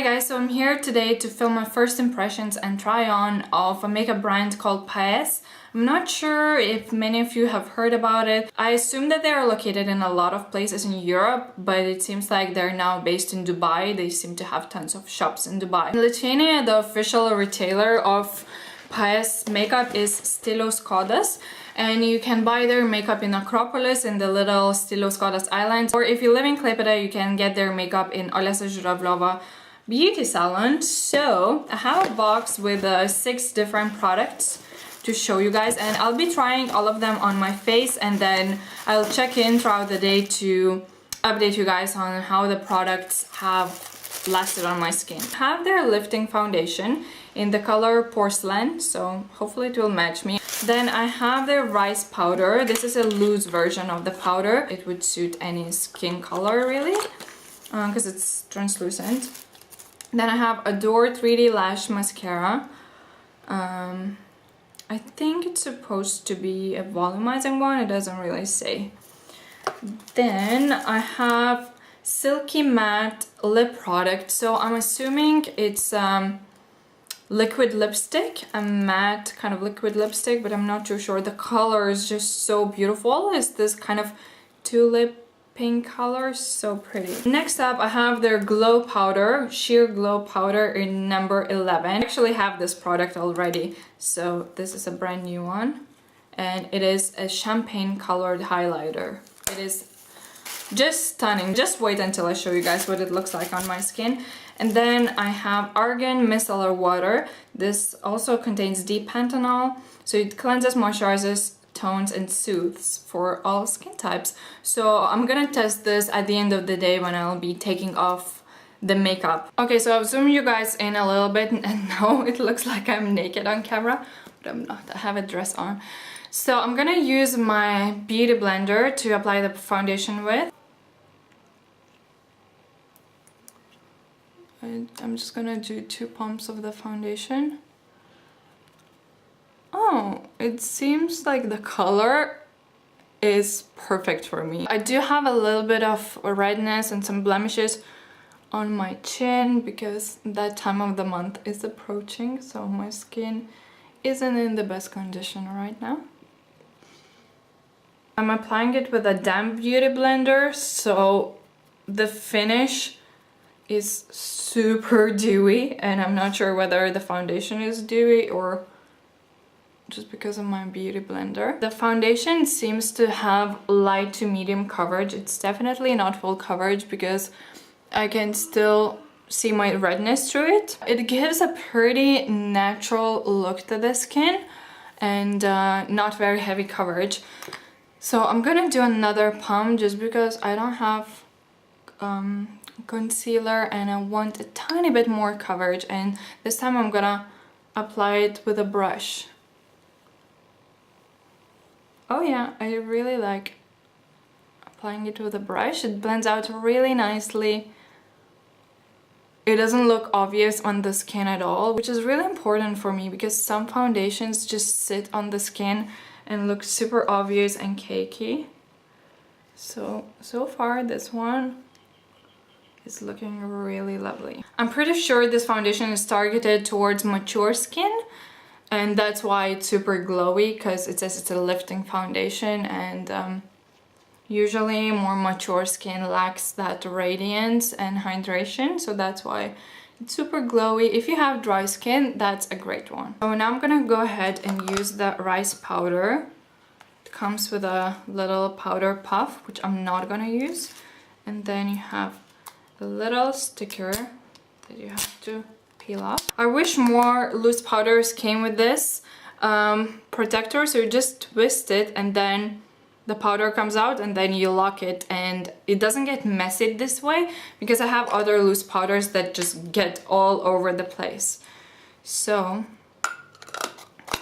Hi guys, so I'm here today to film my first impressions and try on of a makeup brand called Paese. I'm not sure if many of you have heard about it. I assume that they are located in a lot of places in Europe, but it seems like they're now based in Dubai. They seem to have tons of shops in Dubai. In Lithuania, the official retailer of Paese makeup is Paese Cosmetics, and you can buy their makeup in Acropolis in the little Paese Cosmetics island, or if you live in Klaipėda, you can get their makeup in Olesa Žuravliova beauty salon. So I have a box with 6 different products to show you guys, and I'll be trying all of them on my face, and then I'll check in throughout the day to update you guys on how the products have lasted on my skin. I have their lifting foundation in the color porcelain, so hopefully it will match me. Then I have their rice powder. This is a loose version of the powder. It would suit any skin color really, because it's translucent. Then I have Adore 3D Lash Mascara. I think it's supposed to be a volumizing one, it doesn't really say. Then I have Silky Matte Lip Product. So I'm assuming it's liquid lipstick, a matte kind of liquid lipstick, but I'm not too sure. The color is just so beautiful. It's this kind of tulip pink color, so pretty. Next up, I have their glow powder, sheer glow powder in number 11. I actually have this product already, so this is a brand new one, and it is a champagne colored highlighter. It is just stunning. Just wait until I show you guys what it looks like on my skin. And then I have Argan Micellar Water. This also contains deep panthenol, so it cleanses, moisturizes, tones and soothes for all skin types. So I'm gonna test this at the end of the day when I'll be taking off the makeup. Okay, so I've zoomed you guys in a little bit, and now it looks like I'm naked on camera, but I'm not. I have a dress on. So I'm gonna use my beauty blender to apply the foundation with. I'm just gonna do 2 pumps of the foundation. Oh, it seems like the color is perfect for me. I do have a little bit of redness and some blemishes on my chin because that time of the month is approaching, so my skin isn't in the best condition right now. I'm applying it with a damp beauty blender, so the finish is super dewy, and I'm not sure whether the foundation is dewy or just because of my beauty blender. The foundation seems to have light to medium coverage. It's definitely not full coverage because I can still see my redness through it. It gives a pretty natural look to the skin and not very heavy coverage. So I'm gonna do another pump just because I don't have concealer and I want a tiny bit more coverage, and this time I'm gonna apply it with a brush. Oh yeah, I really like applying it with a brush. It blends out really nicely. It doesn't look obvious on the skin at all, which is really important for me because some foundations just sit on the skin and look super obvious and cakey. So far this one is looking really lovely. I'm pretty sure this foundation is targeted towards mature skin, and that's why it's super glowy, because it says it's a lifting foundation, and usually more mature skin lacks that radiance and hydration, so that's why it's super glowy. If you have dry skin, that's a great one. So now I'm gonna go ahead and use the rice powder. It comes with a little powder puff, which I'm not gonna use, and then you have a little sticker that you have to peel off. I wish more loose powders came with this protector, so you just twist it and then the powder comes out and then you lock it, and it doesn't get messy this way because I have other loose powders that just get all over the place. So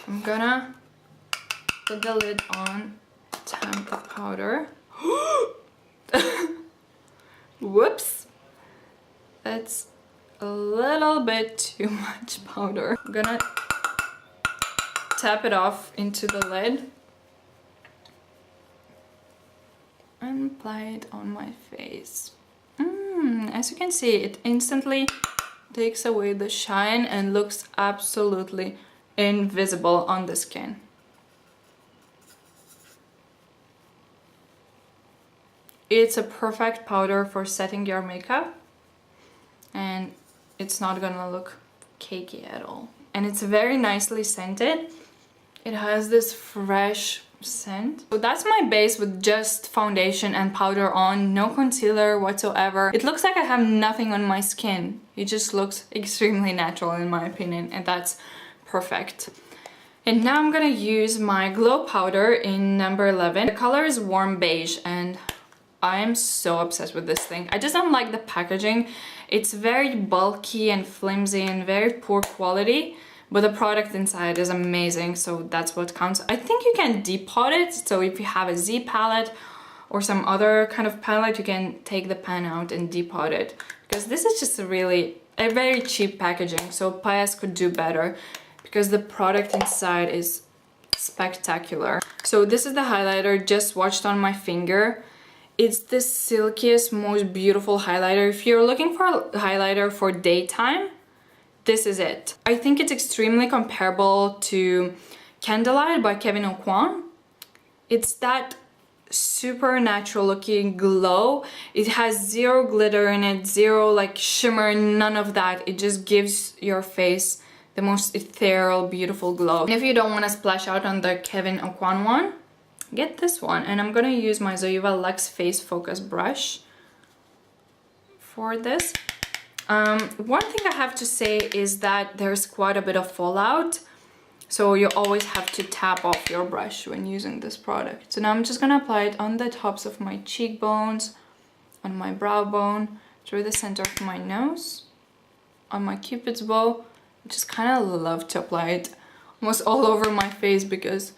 I'm gonna put the lid on, tamp the powder. Whoops! That's a little bit too much powder. I'm gonna tap it off into the lid and apply it on my face. As you can see, it instantly takes away the shine and looks absolutely invisible on the skin. It's a perfect powder for setting your makeup, and it's not gonna look cakey at all. And it's very nicely scented. It has this fresh scent. So that's my base with just foundation and powder on, no concealer whatsoever. It looks like I have nothing on my skin. It just looks extremely natural in my opinion, and that's perfect. And now I'm gonna use my glow powder in number 11. The color is warm beige, and I am so obsessed with this thing. I just don't like the packaging. It's very bulky and flimsy and very poor quality, but the product inside is amazing, so that's what counts. I think you can depot it, so if you have a Z palette or some other kind of palette, you can take the pan out and depot it. Because this is just a very cheap packaging, so Paese could do better, because the product inside is spectacular. So this is the highlighter just swatched on my finger. It's the silkiest, most beautiful highlighter. If you're looking for a highlighter for daytime, this is it. I think it's extremely comparable to Candlelight by Kevyn Aucoin. It's that super natural looking glow. It has zero glitter in it, zero like shimmer, none of that. It just gives your face the most ethereal, beautiful glow. And if you don't want to splash out on the Kevyn Aucoin one, get this one. And I'm gonna use my Zoeva Luxe Face Focus brush for this. One thing I have to say is that there's quite a bit of fallout, so you always have to tap off your brush when using this product. So now I'm just gonna apply it on the tops of my cheekbones, on my brow bone, through the center of my nose, on my cupid's bow. I just kind of love to apply it almost all over my face because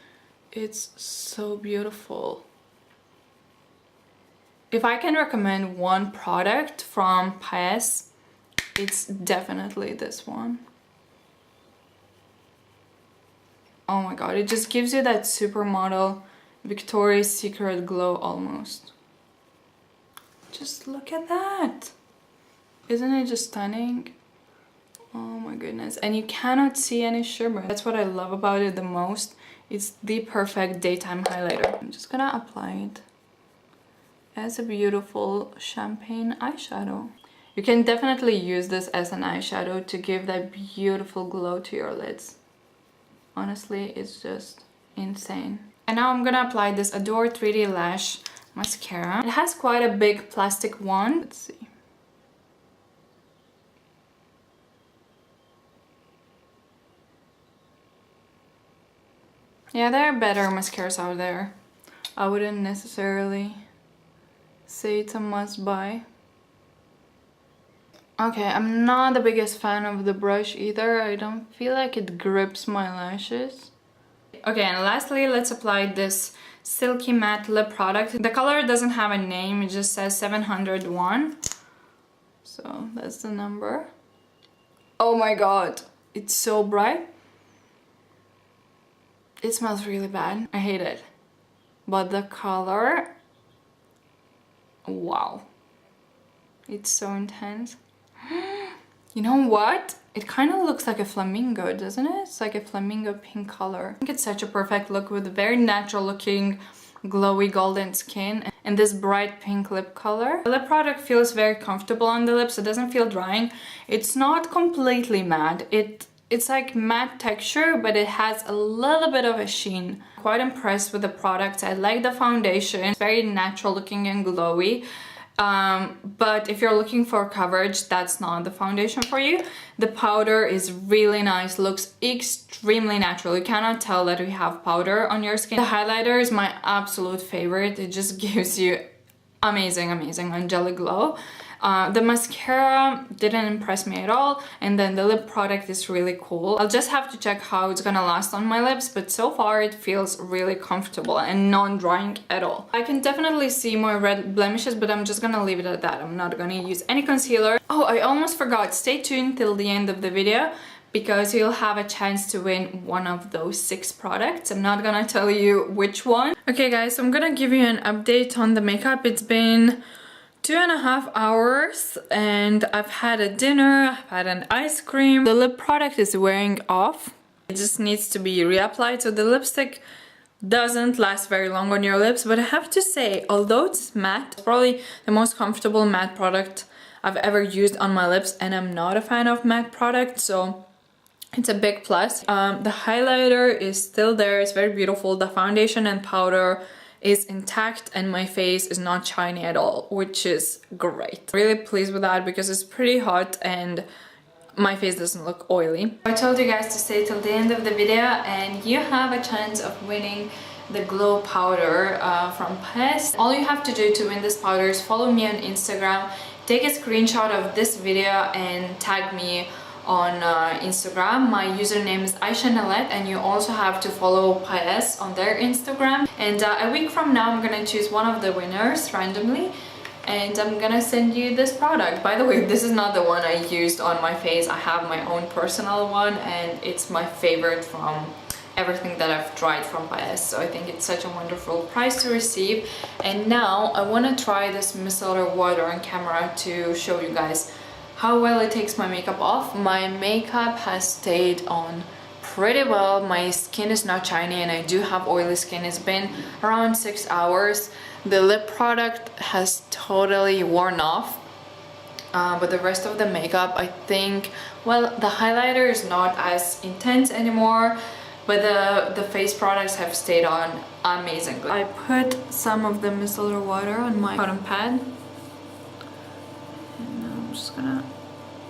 it's so beautiful. If I can recommend one product from Paese, it's definitely this one. Oh my god, it just gives you that supermodel Victoria's Secret glow almost. Just look at that! Isn't it just stunning? Oh my goodness, and you cannot see any shimmer. That's what I love about it the most. It's the perfect daytime highlighter. I'm just gonna apply it as a beautiful champagne eyeshadow. You can definitely use this as an eyeshadow to give that beautiful glow to your lids. Honestly, it's just insane. And now I'm gonna apply this Adore 3D Lash mascara. It has quite a big plastic wand. Let's see. Yeah, there are better mascaras out there. I wouldn't necessarily say it's a must-buy. Okay, I'm not the biggest fan of the brush either. I don't feel like it grips my lashes. Okay, and lastly, let's apply this Silky Matte Lip product. The color doesn't have a name, it just says 701. So that's the number. Oh my god, it's so bright. It smells really bad. I hate it. But the color, wow. It's so intense. You know what? It kind of looks like a flamingo, doesn't it? It's like a flamingo pink color. I think it's such a perfect look with a very natural looking glowy golden skin and this bright pink lip color. The lip product feels very comfortable on the lips. It doesn't feel drying. It's not completely matte. It's like matte texture, but it has a little bit of a sheen. Quite impressed with the product. I like the foundation. It's very natural looking and glowy. But if you're looking for coverage, that's not the foundation for you. The powder is really nice, looks extremely natural. You cannot tell that you have powder on your skin. The highlighter is my absolute favorite. It just gives you amazing angelic glow. The mascara didn't impress me at all, and then the lip product is really cool. I'll just have to check how it's gonna last on my lips, but so far it feels really comfortable and non-drying at all. I can definitely see more red blemishes, but I'm just gonna leave it at that. I'm not gonna use any concealer. Oh, I almost forgot. Stay tuned till the end of the video, because you'll have a chance to win one of those 6 products. I'm not gonna tell you which one. Okay guys, so I'm gonna give you an update on the makeup. It's been 2.5 hours and I've had a dinner, I've had an ice cream. The lip product is wearing off. It just needs to be reapplied, so the lipstick doesn't last very long on your lips, but I have to say, although it's matte, it's probably the most comfortable matte product I've ever used on my lips, and I'm not a fan of matte products, so it's a big plus. The highlighter is still there, it's very beautiful. The foundation and powder is intact and my face is not shiny at all, which is great. Really pleased with that because it's pretty hot and my face doesn't look oily. I told you guys to stay till the end of the video and you have a chance of winning the glow powder from Paese. All you have to do to win this powder is follow me on Instagram, take a screenshot of this video and tag me on Instagram. My username is Aisha and you also have to follow Paese on their Instagram. And a week from now I'm gonna choose one of the winners randomly and I'm gonna send you this product. By the way, this is not the one I used on my face. I have my own personal one and it's my favorite from everything that I've tried from Paese. So I think it's such a wonderful prize to receive. And now I want to try this micellar water on camera to show you guys how well it takes my makeup off. My makeup has stayed on pretty well. My skin is not shiny and I do have oily skin. It's been around 6 hours. The lip product has totally worn off, but the rest of the makeup, I think, well, the highlighter is not as intense anymore, but the face products have stayed on amazingly. I put some of the micellar water on my cotton pad and I'm just gonna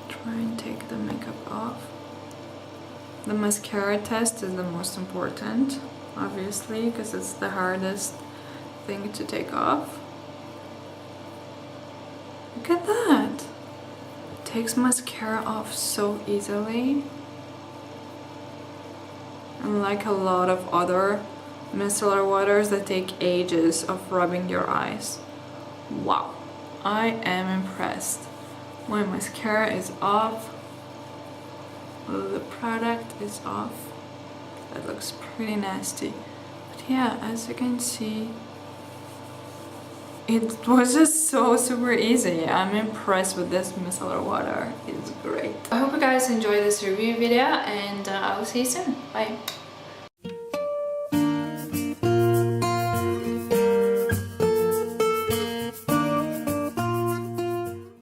try and take the makeup off. The mascara test is the most important, obviously, because it's the hardest thing to take off. Look at that! It takes mascara off so easily. Unlike a lot of other micellar waters that take ages of rubbing your eyes. Wow, I am impressed. My mascara is off. The product is off. That looks pretty nasty. But yeah, as you can see, it was just so super easy. I'm impressed with this micellar water. It's great. I hope you guys enjoyed this review video and I will see you soon. Bye.